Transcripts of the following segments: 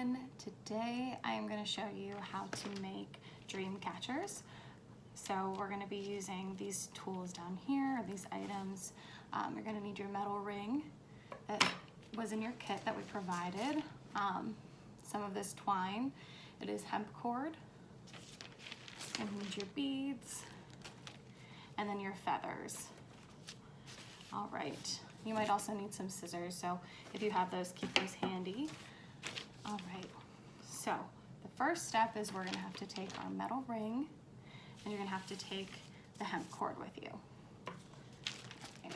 everyone. Today I am going to show you how to make dream catchers. So we're going to be using these tools down here, these items. You're going to need your metal ring that was in your kit that we provided. Some of this twine, it is hemp cord. You need your beads and then your feathers. All right, you might also need some scissors, so if you have those, keep those handy. All right, so the first step is we're gonna have to take our metal ring and you're gonna have to take the hemp cord with you. Okay.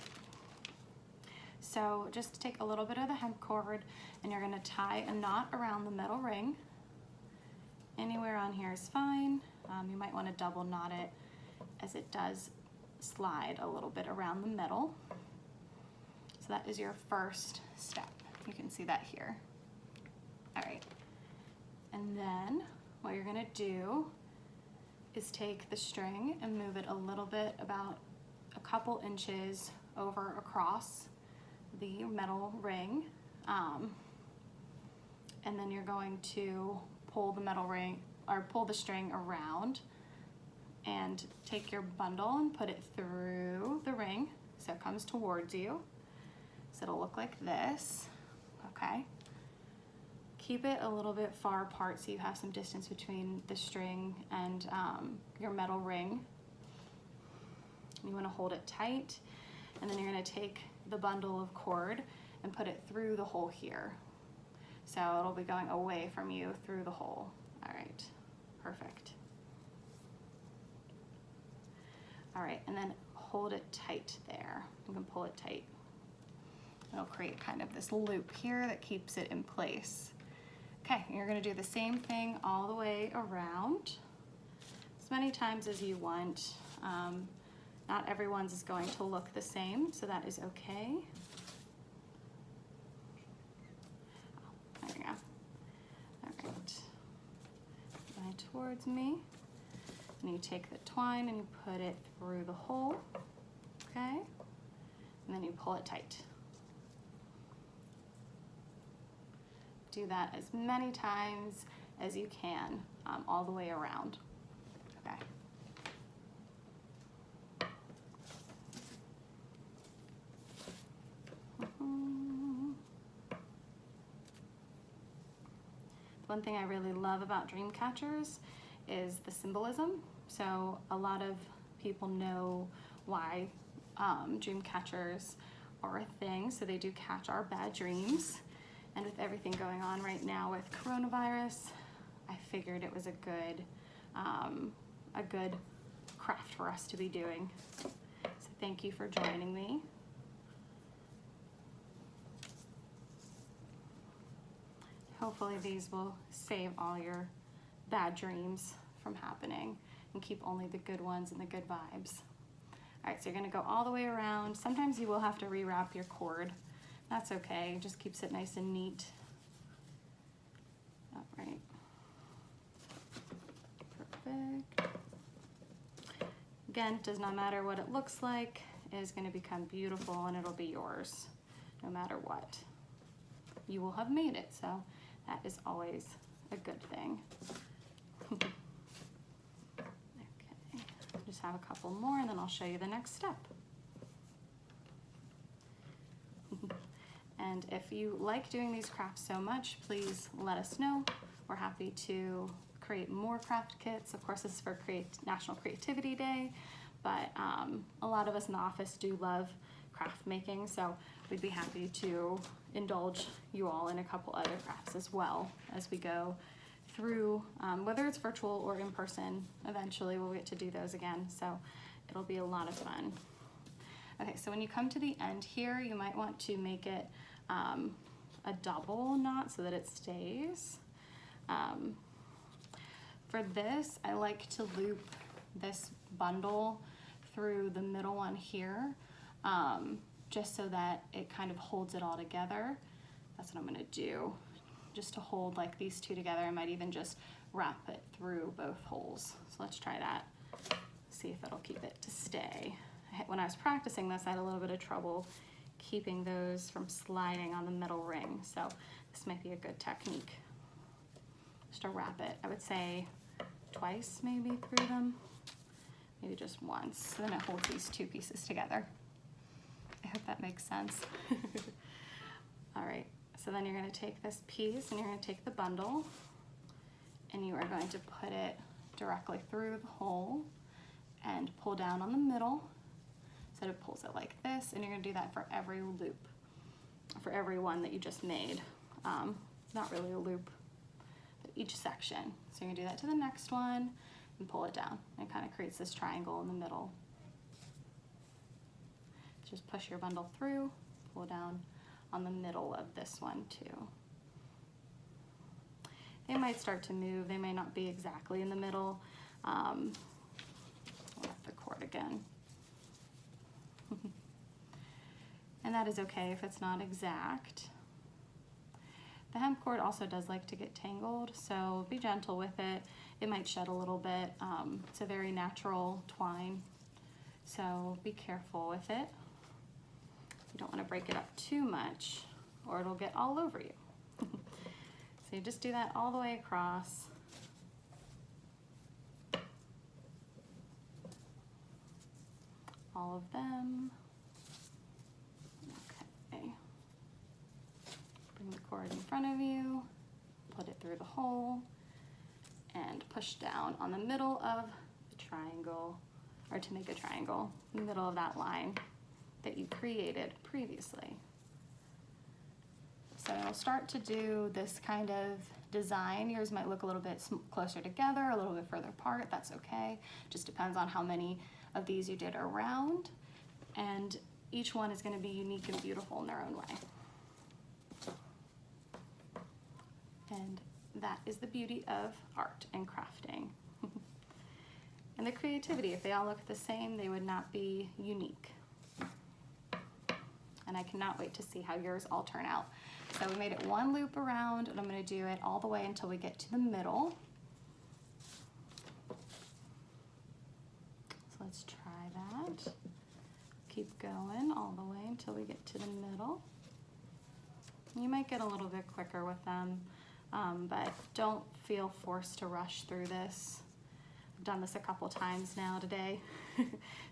So just take a little bit of the hemp cord and you're gonna tie a knot around the metal ring. Anywhere on here is fine. You might wanna double knot it as it does slide a little bit around the middle. So that is your first step. You can see that here. All right, and then what you're gonna do is take the string and move it a little bit, about a couple inches over across the metal ring. And then you're going to pull the metal ring, or pull the string around and take your bundle and put it through the ring so it comes towards you. So it'll look like this, okay? Keep it a little bit far apart so you have some distance between the string and your metal ring. You wanna hold it tight, and then you're gonna take the bundle of cord and put it through the hole here. So it'll be going away from you through the hole. All right, perfect. All right, and then hold it tight there. You can pull it tight. It'll create kind of this loop here that keeps it in place. Okay, you're gonna do the same thing all the way around, as many times as you want. Not everyone's is going to look the same, so that is okay. There we go. All right, line towards me. And you take the twine and you put it through the hole, okay? And then you pull it tight. Do that as many times as you can, all the way around, okay? One thing I really love about dream catchers is the symbolism. So a lot of people know why dream catchers are a thing. So they do catch our bad dreams. And with everything going on right now with coronavirus, I figured it was a good craft for us to be doing. So thank you for joining me. Hopefully these will save all your bad dreams from happening and keep only the good ones and the good vibes. All right, so you're gonna go all the way around. Sometimes you will have to rewrap your cord. That's okay, it just keeps it nice and neat. All right, perfect. Again, does not matter what it looks like, it is gonna become beautiful and it'll be yours, no matter what. You will have made it, so that is always a good thing. Okay, just have a couple more and then I'll show you the next step. And if you like doing these crafts so much, please let us know. We're happy to create more craft kits. Of course, this is for National Creativity Day, but a lot of us in the office do love craft making, so we'd be happy to indulge you all in a couple other crafts as well as we go through, whether it's virtual or in person. Eventually we'll get to do those again, so it'll be a lot of fun. Okay, so when you come to the end here, you might want to make it a double knot so that it stays. For this, I like to loop this bundle through the middle one here, just so that it kind of holds it all together. That's what I'm gonna do, just to hold like these two together. I might even just wrap it through both holes. So let's try that, see if it'll keep it to stay. When I was practicing this, I had a little bit of trouble keeping those from sliding on the metal ring. So this might be a good technique. just to wrap it. I would say twice maybe through them, maybe just once. So then it holds these two pieces together. I hope that makes sense. All right, so then you're gonna take this piece and you're gonna take the bundle and you are going to put it directly through the hole and pull down on the middle so that it pulls it like this, and you're gonna do that for every loop, for every one that you just made. Not really a loop, but each section. So you're gonna do that to the next one and pull it down. It kind of creates this triangle in the middle. Just push your bundle through, pull down on the middle of this one too. They might start to move, they may not be exactly in the middle. I'll wrap the cord again. And that is okay if it's not exact. The hemp cord also does like to get tangled, so be gentle with it. It might shed a little bit. It's a very natural twine, so be careful with it. You don't want to break it up too much or it'll get all over you. So you just do that all the way across. All of them. Okay. Bring the cord in front of you, put it through the hole, and push down on the middle of the triangle, or to make a triangle, in the middle of that line that you created previously. So it'll start to do this kind of design. Yours might look a little bit closer together, a little bit further apart. That's okay. Just depends on how many of these you did around. And each one is going to be unique and beautiful in their own way. And that is the beauty of art and crafting. And the creativity. If they all look the same, they would not be unique. And I cannot wait to see how yours all turn out. So we made it one loop around, and I'm going to do it all the way until we get to the middle. So let's try that. Keep going all the way until we get to the middle. You might get a little bit quicker with them, but don't feel forced to rush through this. I've done this a couple times now today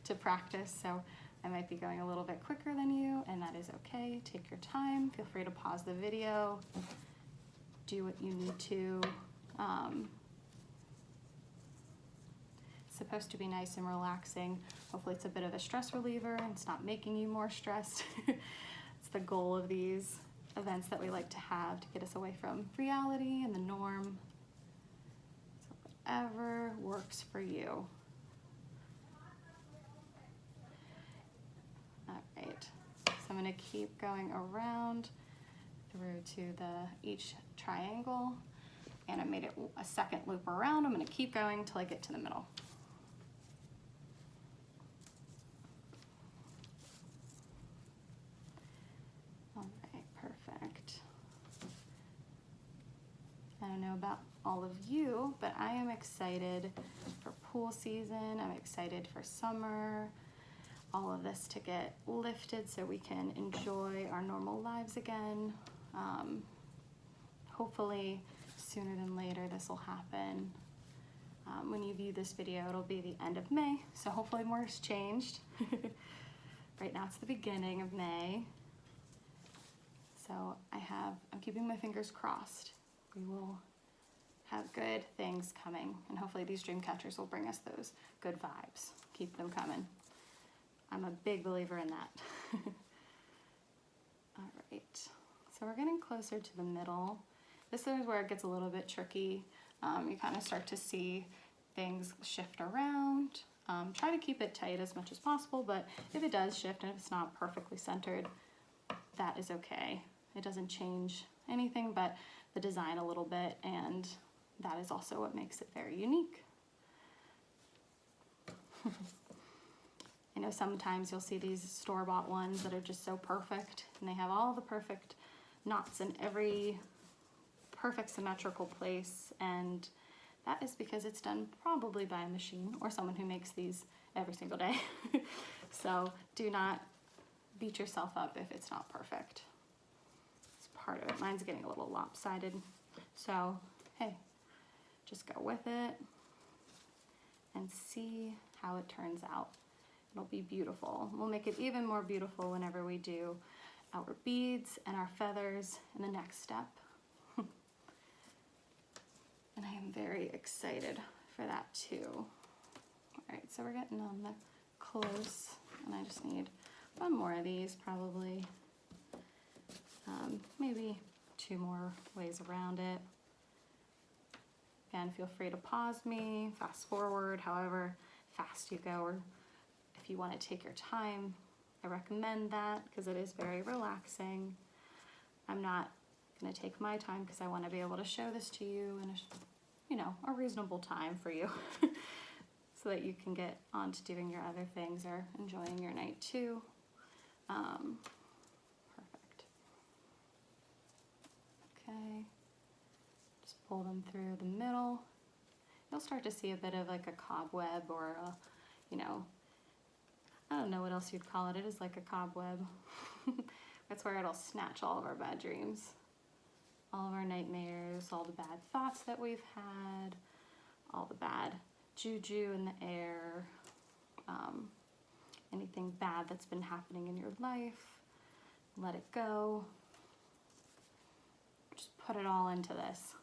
to practice, so I might be going a little bit quicker than you, and that is okay. Take your time. Feel free to pause the video. Do what you need to. It's supposed to be nice and relaxing. Hopefully it's a bit of a stress reliever and it's not making you more stressed. It's the goal of these events that we like to have, to get us away from reality and the norm. So whatever works for you. Alright, so I'm going to keep going around through to each triangle, and I made it a second loop around. I'm going to keep going until I get to the middle. Alright, perfect. I don't know about all of you, but I am excited for pool season. I'm excited for summer. All of this to get lifted so we can enjoy our normal lives again. Hopefully sooner than later this will happen. When you view this video, it'll be the end of May, so hopefully more has changed. Right now it's the beginning of May. So I'm keeping my fingers crossed. We will have good things coming, and hopefully these dream catchers will bring us those good vibes. Keep them coming. I'm a big believer in that. All right, so we're getting closer to the middle. This is where it gets a little bit tricky. You kind of start to see things shift around. Try to keep it tight as much as possible, but if it does shift and if it's not perfectly centered, that is okay. It doesn't change anything but the design a little bit, and that is also what makes it very unique. I know sometimes you'll see these store-bought ones that are just so perfect, and they have all the perfect knots in every perfect symmetrical place, and that is because it's done probably by a machine or someone who makes these every single day. So do not beat yourself up if it's not perfect. It's part of it. Mine's getting a little lopsided. So, hey, just go with it and see how it turns out. It'll be beautiful. We'll make it even more beautiful whenever we do our beads and our feathers in the next step. And I am very excited for that too. All right, so we're getting on the close, and I just need one more of these probably. Maybe 2 more ways around it. Again, feel free to pause me, fast forward, however fast you go, or if you want to take your time, I recommend that because it is very relaxing. I'm not going to take my time because I want to be able to show this to you in a reasonable time for you so that you can get on to doing your other things or enjoying your night too. Perfect. Okay. Just pull them through the middle. You'll start to see a bit of like a cobweb or a, I don't know what else you'd call it. It is like a cobweb. That's where it'll snatch all of our bad dreams, all of our nightmares, all the bad thoughts that we've had, all the bad juju in the air, anything bad that's been happening in your life. Let it go. Just put it all into this.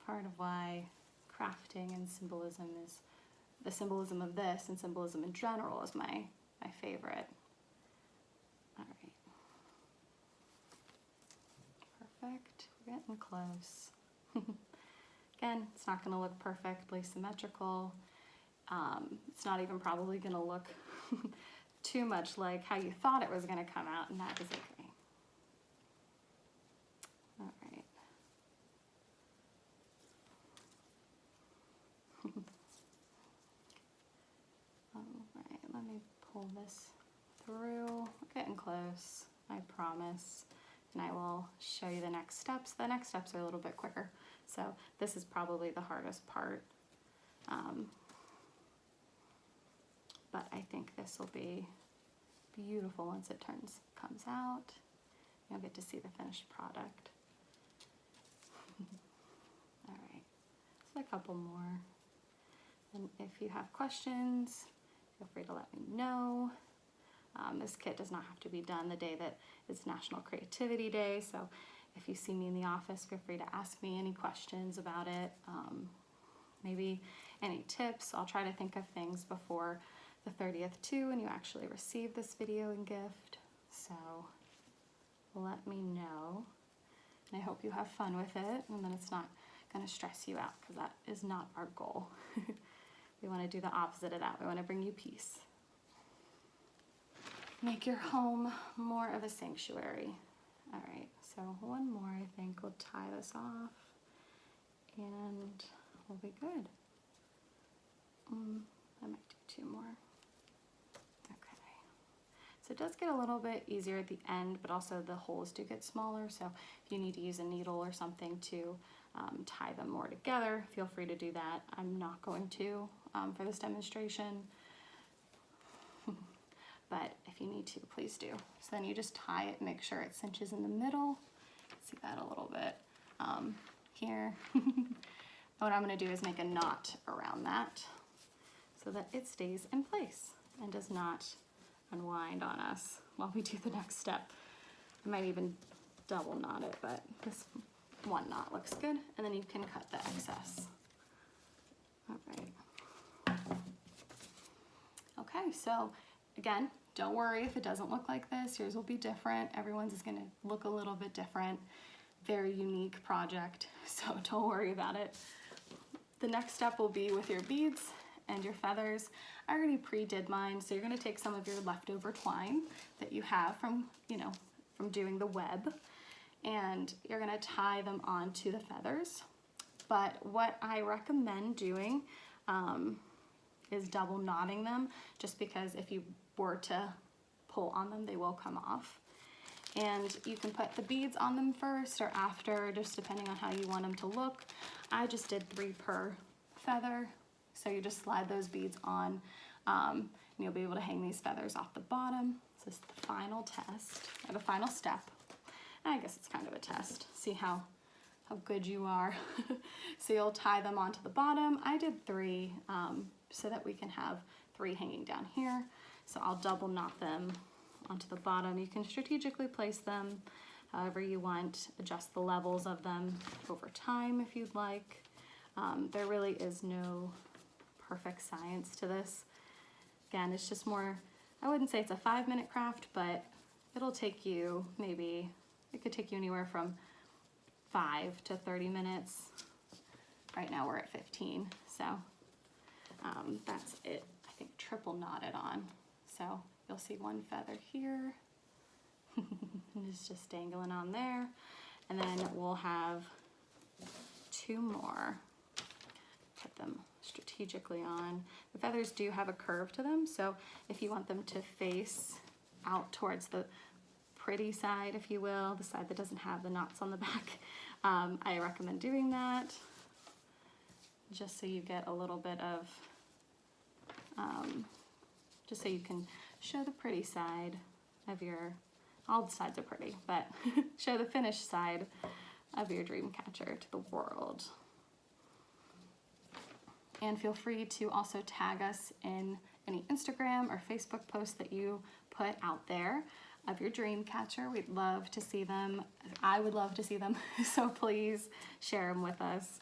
Part of why crafting and symbolism is, the symbolism of this and symbolism in general is my favorite. All right. Perfect. We're getting close. Again, it's not going to look perfectly symmetrical. It's not even probably going to look too much like how you thought it was going to come out, and that is okay. All right. All right, let me pull this through. We're getting close, I promise. And I will show you the next steps. The next steps are a little bit quicker. So this is probably the hardest part. But I think this will be beautiful once it comes out. You'll get to see the finished product. All right, so a couple more. And if you have questions, feel free to let me know. This kit does not have to be done the day that it's National Creativity Day, so if you see me in the office, feel free to ask me any questions about it, maybe any tips. I'll try to think of things before the 30th too, when you actually receive this video and gift, so let me know. And I hope you have fun with it, and then it's not going to stress you out, because that is not our goal. We want to do the opposite of that. We want to bring you peace. Make your home more of a sanctuary. All right, so one more, I think. We'll tie this off and we'll be good. I might do 2 more. Okay. So it does get a little bit easier at the end, but also the holes do get smaller. So if you need to use a needle or something to tie them more together, feel free to do that. I'm not going to for this demonstration. But if you need to, please do. So then you just tie it, make sure it cinches in the middle. See that a little bit here. What I'm gonna do is make a knot around that so that it stays in place and does not unwind on us while we do the next step. I might even double knot it, but this one knot looks good. And then you can cut the excess. All right. Okay, so again, don't worry if it doesn't look like this. Yours will be different. Everyone's is gonna look a little bit different. Very unique project, so don't worry about it. The next step will be with your beads and your feathers. I already pre-did mine, so you're gonna take some of your leftover twine that you have from, from doing the web, and you're gonna tie them onto the feathers. But what I recommend doing is double knotting them, just because if you were to pull on them, they will come off. And you can put the beads on them first or after, just depending on how you want them to look. I just did 3 per feather, so you just slide those beads on, and you'll be able to hang these feathers off the bottom. So this is the final test, or the final step. I guess it's kind of a test. See how how good you are. So you'll tie them onto the bottom. I did 3 so that we can have 3 hanging down here. So I'll double knot them onto the bottom. You can strategically place them however you want, adjust the levels of them over time if you'd like. There really is no perfect science to this. Again, it's just more, I wouldn't say it's a 5-minute craft, but it'll take you maybe, it could take you anywhere from 5 to 30 minutes. Right now we're at 15, so that's it. I think triple knotted on. So you'll see one feather here. It's just dangling on there. And then we'll have 2 more. Put them strategically on. The feathers do have a curve to them, so if you want them to face out towards the pretty side, if you will, the side that doesn't have the knots on the back, I recommend doing that, just so you get a little bit of, just so you can show the pretty side of your, all the sides are pretty, but show the finished side of your dream catcher to the world. And feel free to also tag us in any Instagram or Facebook posts that you put out there of your dream catcher. We'd love to see them. I would love to see them, so please share them with us.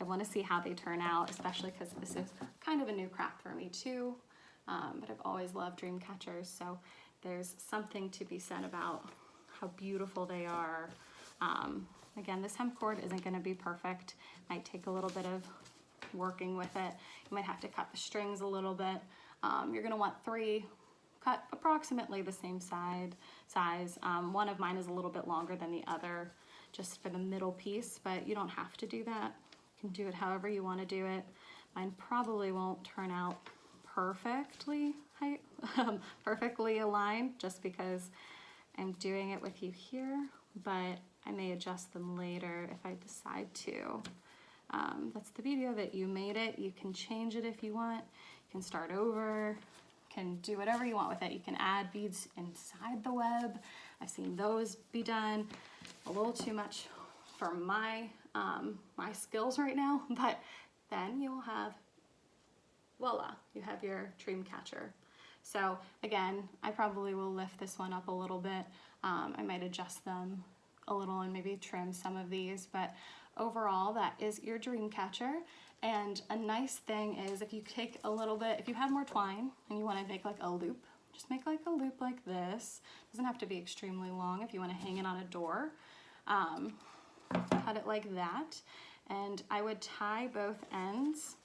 I want to see how they turn out, especially because this is kind of a new craft for me too, but I've always loved dream catchers, so there's something to be said about how beautiful they are. Again, this hemp cord isn't going to be perfect. Might take a little bit of working with it. You might have to cut the strings a little bit. You're going to want 3 cut approximately the same size. One of mine is a little bit longer than the other just for the middle piece, but you don't have to do that. You can do it however you want to do it. Mine probably won't turn out perfectly perfectly aligned just because I'm doing it with you here, but I may adjust them later if I decide to. That's the beauty of it. You made it. You can change it if you want. You can start over. Can do whatever you want with it. You can add beads inside the web. I've seen those be done. A little too much for my my skills right now, but then you'll have, voila, you have your dream catcher. So again, I probably will lift this one up a little bit. I might adjust them a little and maybe trim some of these, but overall that is your dream catcher. And a nice thing is if you take a little bit, if you have more twine and you want to make like a loop, just make like a loop like this. It doesn't have to be extremely long if you want to hang it on a door. Cut it like that, and I would tie both ends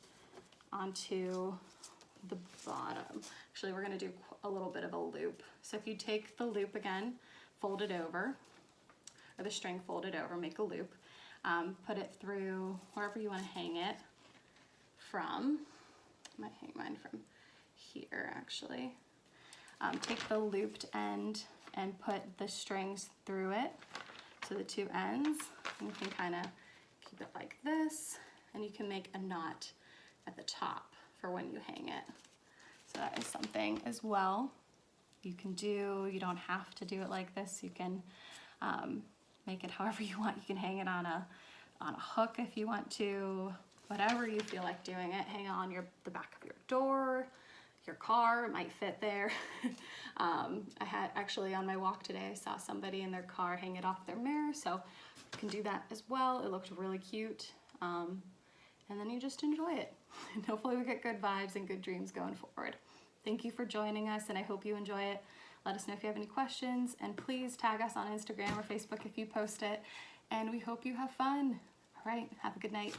onto the bottom. Actually, we're going to do a little bit of a loop. So if you take the loop again, fold it over, or the string folded over, make a loop, put it through wherever you want to hang it from. I might hang mine from here actually. Take the looped end and put the strings through it, so the 2 ends, and you can kind of keep it like this, and you can make a knot at the top for when you hang it. So that is something as well you can do. You don't have to do it like this. You can make it however you want. You can hang it on a hook if you want to, whatever you feel like doing it. Hang on the back of your door, your car, it might fit there. I had actually on my walk today, I saw somebody in their car hang it off their mirror, so you can do that as well. It looked really cute. And then you just enjoy it. And hopefully we get good vibes and good dreams going forward. Thank you for joining us, and I hope you enjoy it. Let us know if you have any questions, and please tag us on Instagram or Facebook if you post it, and we hope you have fun. All right, have a good night.